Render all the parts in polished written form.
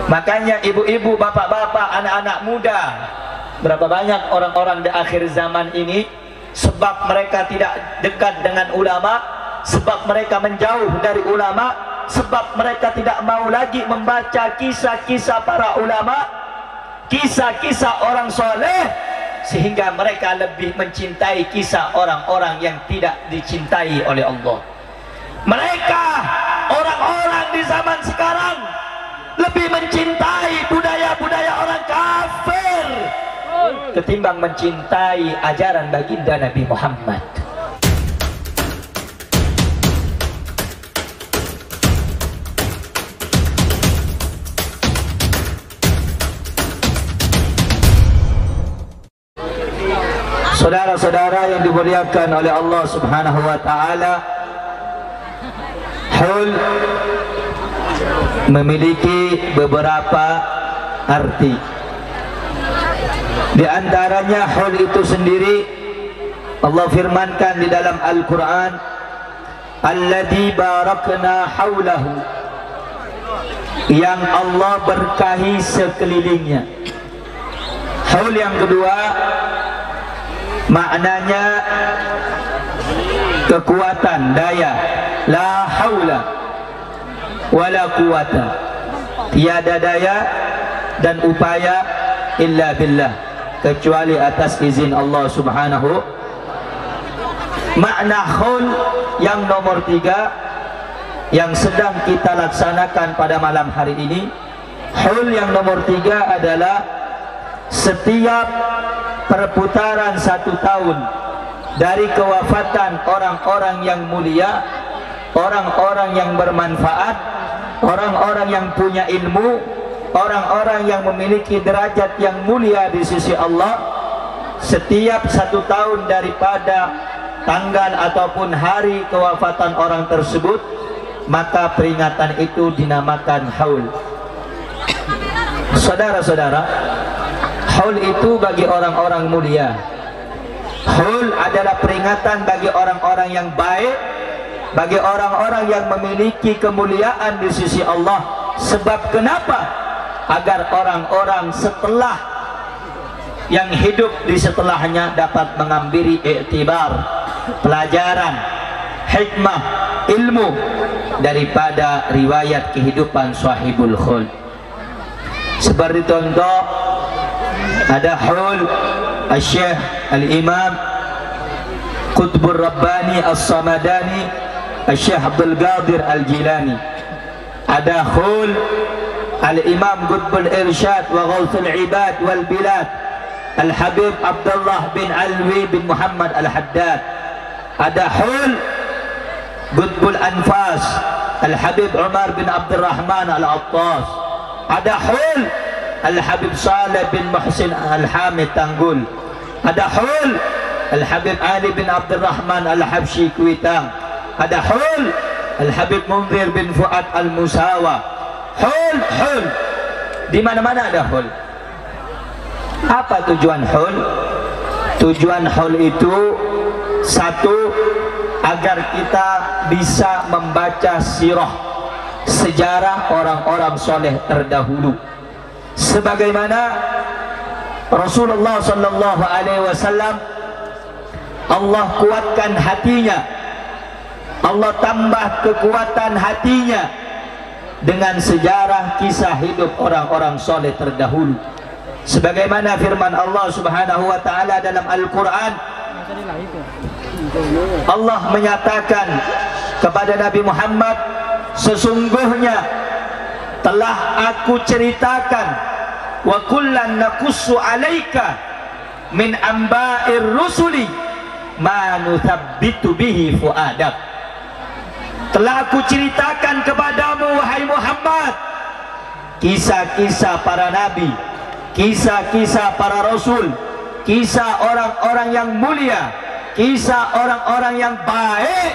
Makanya ibu-ibu, bapak-bapak, anak-anak muda, berapa banyak orang-orang di akhir zaman ini sebab mereka tidak dekat dengan ulama, sebab mereka menjauh dari ulama, sebab mereka tidak mau lagi membaca kisah-kisah para ulama, kisah-kisah orang soleh, sehingga mereka lebih mencintai kisah orang-orang yang tidak dicintai oleh Allah. Mereka, orang-orang di zaman sekarang, lebih mencintai budaya-budaya orang kafir ketimbang mencintai ajaran baginda Nabi Muhammad. Saudara-saudara yang dimuliakan oleh Allah Subhanahu wa taala, haul memiliki beberapa arti. Di antaranya haul itu sendiri Allah firmankan di dalam Al-Qur'an, alladzi barakna haulahu, yang Allah berkahi sekelilingnya. Haul yang kedua maknanya kekuatan, daya. La haula wala quwata, tiada daya dan upaya illa billah, kecuali atas izin Allah Subhanahu. Makna haul yang nomor 3 yang sedang kita laksanakan pada malam hari ini, haul yang nomor 3 adalah setiap perputaran 1 tahun dari kewafatan orang-orang yang mulia, orang-orang yang bermanfaat, orang-orang yang punya ilmu, orang-orang yang memiliki derajat yang mulia di sisi Allah. Setiap 1 tahun daripada tanggal ataupun hari kewafatan orang tersebut, maka peringatan itu dinamakan haul. Saudara-saudara, haul itu bagi orang-orang mulia. Haul adalah peringatan bagi orang-orang yang baik, bagi orang-orang yang memiliki kemuliaan di sisi Allah. Sebab kenapa? Agar orang-orang setelah yang hidup di setelahnya dapat mengambil iktibar, pelajaran, hikmah, ilmu daripada riwayat kehidupan sahibul khul. Seperti contoh, ada haul Al-Syekh Al-Imam Qutbur Rabbani As-Samadani Al-Syekh Abdul Qadir Al-Jilani. Ada haul Al-Imam Qutbul Irsyad wa Ghawthul Ibad wal Bilad Al-Habib Abdullah bin Alwi bin Muhammad Al-Haddad. Ada haul Qutbul Anfas Al-Habib Umar bin Abdul Rahman Al-Attas. Ada haul Al-Habib Saleh bin Muhsin Al-Hamid Tanggul. Ada haul Al-Habib Ali bin Abdul Rahman Al-Habsyi Kuitang. Ada haul Al-Habib Munzir bin Fuad Al-Musawa. Haul di mana-mana ada haul. Apa tujuan haul? Tujuan haul itu satu, agar kita bisa membaca sirah, sejarah orang-orang soleh terdahulu, sebagaimana Rasulullah sallallahu alaihi wasallam Allah kuatkan hatinya, Allah tambah kekuatan hatinya dengan sejarah kisah hidup orang-orang soleh terdahulu. Sebagaimana firman Allah Subhanahu wa taala dalam Al-Qur'an, Allah menyatakan kepada Nabi Muhammad, sesungguhnya telah aku ceritakan, wa kullan naqussu alaika min amba'ir rusuli ma nuthabbitu bihi fuadak. Telah aku ceritakan kepadamu wahai Muhammad kisah-kisah para nabi, kisah-kisah para rasul, kisah orang-orang yang mulia, kisah orang-orang yang baik,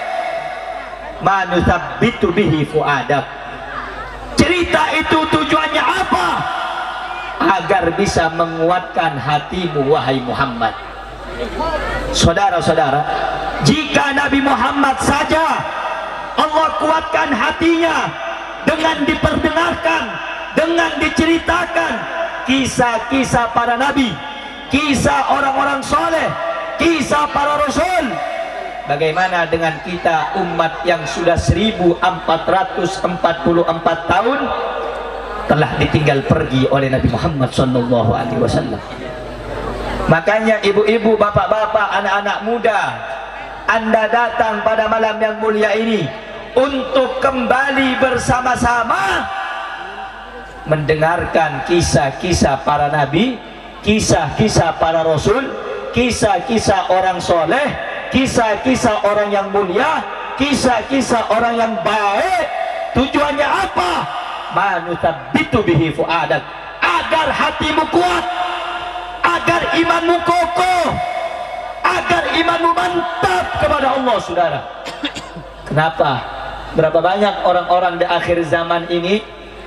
ma nuthabbitu bihi fuadak. Cerita itu tujuannya apa? Agar bisa menguatkan hatimu wahai Muhammad. Saudara-saudara, jika Nabi Muhammad saja Allah kuatkan hatinya dengan diperdengarkan, dengan senang diceritakan kisah-kisah para nabi, kisah orang-orang soleh, kisah para rasul. Bagaimana dengan kita umat yang sudah 1444 tahun telah ditinggal pergi oleh Nabi Muhammad SAW. Makanya ibu-ibu, bapak-bapak, anak-anak muda, Anda datang pada malam yang mulia ini untuk kembali bersama-sama mendengarkan kisah-kisah para nabi, kisah-kisah para rasul, kisah-kisah orang soleh, kisah-kisah orang yang mulia, kisah-kisah orang yang baik. Tujuannya apa? Manuthabbitu bihi fu'adak, agar hatimu kuat, agar imanmu kokoh, agar imanmu mantap kepada Allah, saudara. Kenapa? Berapa banyak orang-orang di akhir zaman ini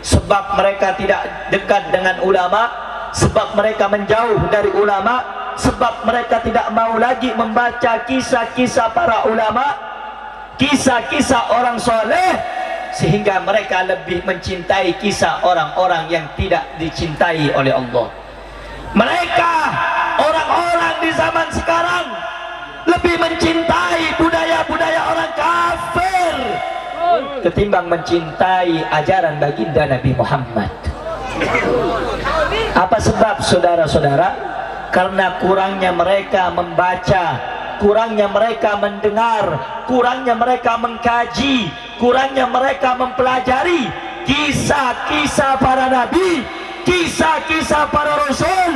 sebab mereka tidak dekat dengan ulama, sebab mereka menjauh dari ulama, sebab mereka tidak mau lagi membaca kisah-kisah para ulama, kisah-kisah orang soleh, sehingga mereka lebih mencintai kisah orang-orang yang tidak dicintai oleh Allah. Mereka, orang-orang di zaman sekarang, lebih mencintai budaya-budaya orang kafir ketimbang mencintai ajaran baginda Nabi Muhammad. Apa sebab, saudara-saudara? Karena kurangnya mereka membaca, kurangnya mereka mendengar, kurangnya mereka mengkaji, kurangnya mereka mempelajari kisah-kisah para nabi, kisah-kisah para rasul,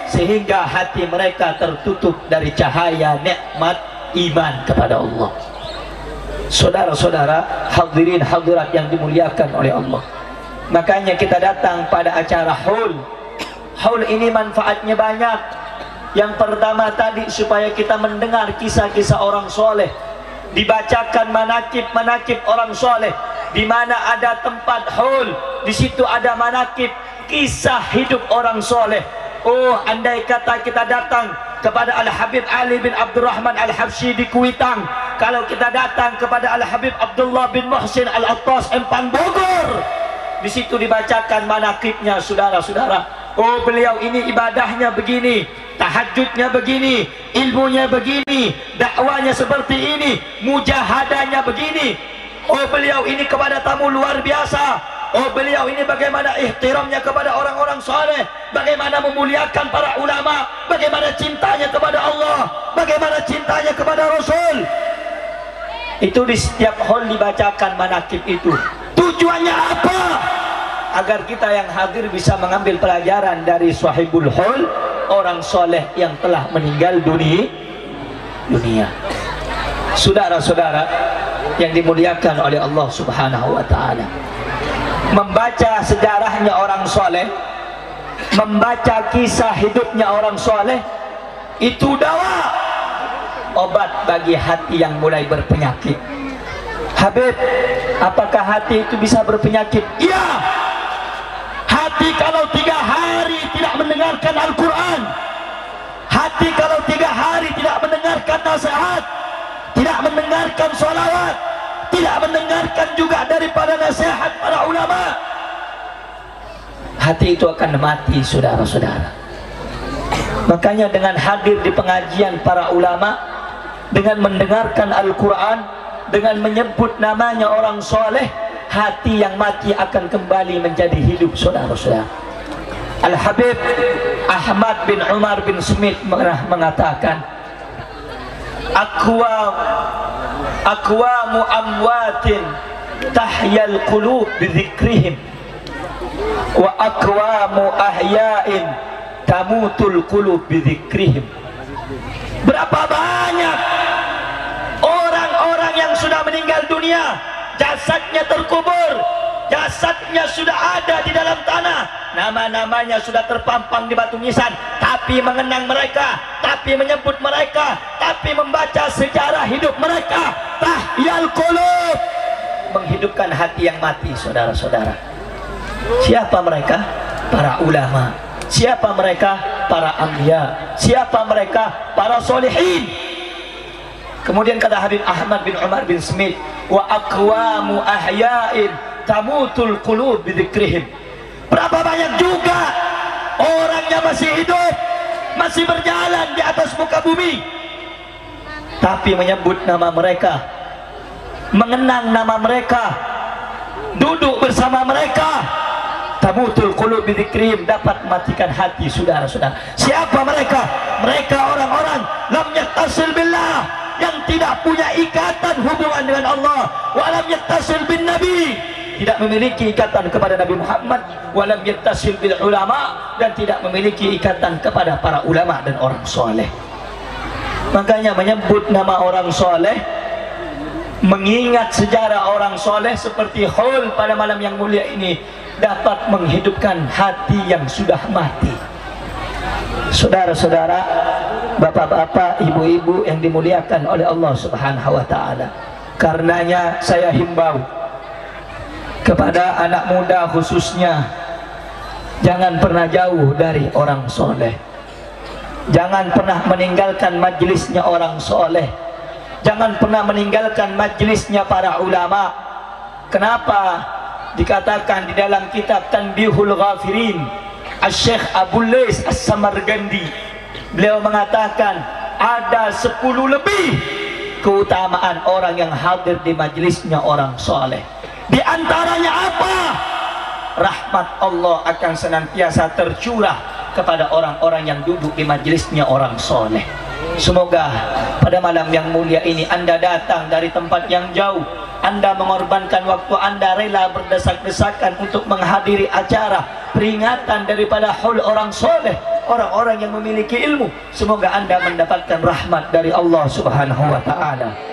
sehingga hati mereka tertutup dari cahaya nikmat iman kepada Allah. Saudara-saudara, hadirin hadirat yang dimuliakan oleh Allah, makanya kita datang pada acara haul. Haul ini manfaatnya banyak. Yang pertama tadi, supaya kita mendengar kisah-kisah orang soleh, dibacakan manakib-manakib orang soleh. Di mana ada tempat haul, di situ ada manakib, kisah hidup orang soleh. Oh, andai kata kita datang kepada Al-Habib Ali bin Abdurrahman Al-Habsyi di Kuitang, kalau kita datang kepada Al-Habib Abdullah bin Muhsin Al-Attas Empang Bogor, di situ dibacakan manakibnya, saudara-saudara. Oh, beliau ini ibadahnya begini, tahajudnya begini, ilmunya begini, dakwanya seperti ini, mujahadahnya begini. Oh, beliau ini kepada tamu luar biasa. Oh, beliau ini bagaimana ihtiramnya kepada orang-orang soleh, bagaimana memuliakan para ulama, bagaimana cintanya kepada Allah, bagaimana cintanya kepada Rasul. Itu di setiap hall dibacakan manakib itu. Tujuannya apa? Agar kita yang hadir bisa mengambil pelajaran dari sahibul hall, orang soleh yang telah meninggal dunia. Saudara-saudara yang dimuliakan oleh Allah Subhanahu wa ta'ala, membaca sejarahnya orang soleh, membaca kisah hidupnya orang soleh, itu dawa, obat bagi hati yang mulai berpenyakit. Habib, apakah hati itu bisa berpenyakit? Iya. Hati kalau 3 hari tidak mendengarkan Al-Quran, hati kalau 3 hari tidak mendengarkan nasihat, tidak mendengarkan sholawat, tidak mendengarkan juga daripada nasihat para ulama, hati itu akan mati, saudara-saudara. Makanya dengan hadir di pengajian para ulama, dengan mendengarkan Al-Quran, dengan menyebut namanya orang soleh, hati yang mati akan kembali menjadi hidup, saudara-saudara. Al-Habib Ahmad bin Umar bin Smith mengatakan, Aqwamu amwatin tahyal qulub bidzikrihim, wa aqwamu ahya'in tamutul qulub bidzikrihim. Berapa banyak orang-orang yang sudah meninggal dunia, jasadnya terkubur, jasadnya sudah ada di dalam tanah, nama-namanya sudah terpampang di batu nisan, tapi mengenang mereka, tapi menyebut mereka, tapi membaca sejarah hidup mereka. Tahyal qulub, menghidupkan hati yang mati, saudara-saudara. Siapa mereka? Para ulama. Siapa mereka? Para anbiya. Siapa mereka? Para solihin. Kemudian kata Habib Ahmad bin Umar bin Smith, wa aqwamu ahya'in tamutul qulub bidzikrihim. Berapa banyak juga orangnya masih hidup, masih berjalan di atas muka bumi, tapi menyebut nama mereka, mengenang nama mereka, duduk bersama mereka. Tamutul qulub bidzikrim, dapat matikan hati saudara-saudara. Siapa mereka? Mereka orang-orang lam yattasil billah, yang tidak punya ikatan hubungan dengan Allah. Wa lam yattasil bin nabi, tidak memiliki ikatan kepada Nabi Muhammad. Wa lam yattasil bil ulama, dan tidak memiliki ikatan kepada para ulama dan orang soleh. Makanya menyebut nama orang soleh, mengingat sejarah orang soleh seperti Khul pada malam yang mulia ini, dapat menghidupkan hati yang sudah mati. Saudara-saudara, bapak-bapak, ibu-ibu yang dimuliakan oleh Allah Subhanahu wa taala, karenanya saya himbau kepada anak muda khususnya, jangan pernah jauh dari orang soleh, jangan pernah meninggalkan majlisnya orang soleh, jangan pernah meninggalkan majlisnya para ulama. Kenapa? Dikatakan di dalam kitab Tanbihul Ghafirin, Asy-Syaikh Abu Lais As-Samarqandi, beliau mengatakan ada 10 lebih keutamaan orang yang hadir di majlisnya orang soleh. Di antaranya apa? Rahmat Allah akan senantiasa tercurah kepada orang-orang yang duduk di majlisnya orang soleh. Semoga pada malam yang mulia ini Anda datang dari tempat yang jauh, Anda mengorbankan waktu Anda, rela berdesak-desakan untuk menghadiri acara peringatan daripada haul orang soleh, orang-orang yang memiliki ilmu. Semoga Anda mendapatkan rahmat dari Allah Subhanahu wa ta'ala.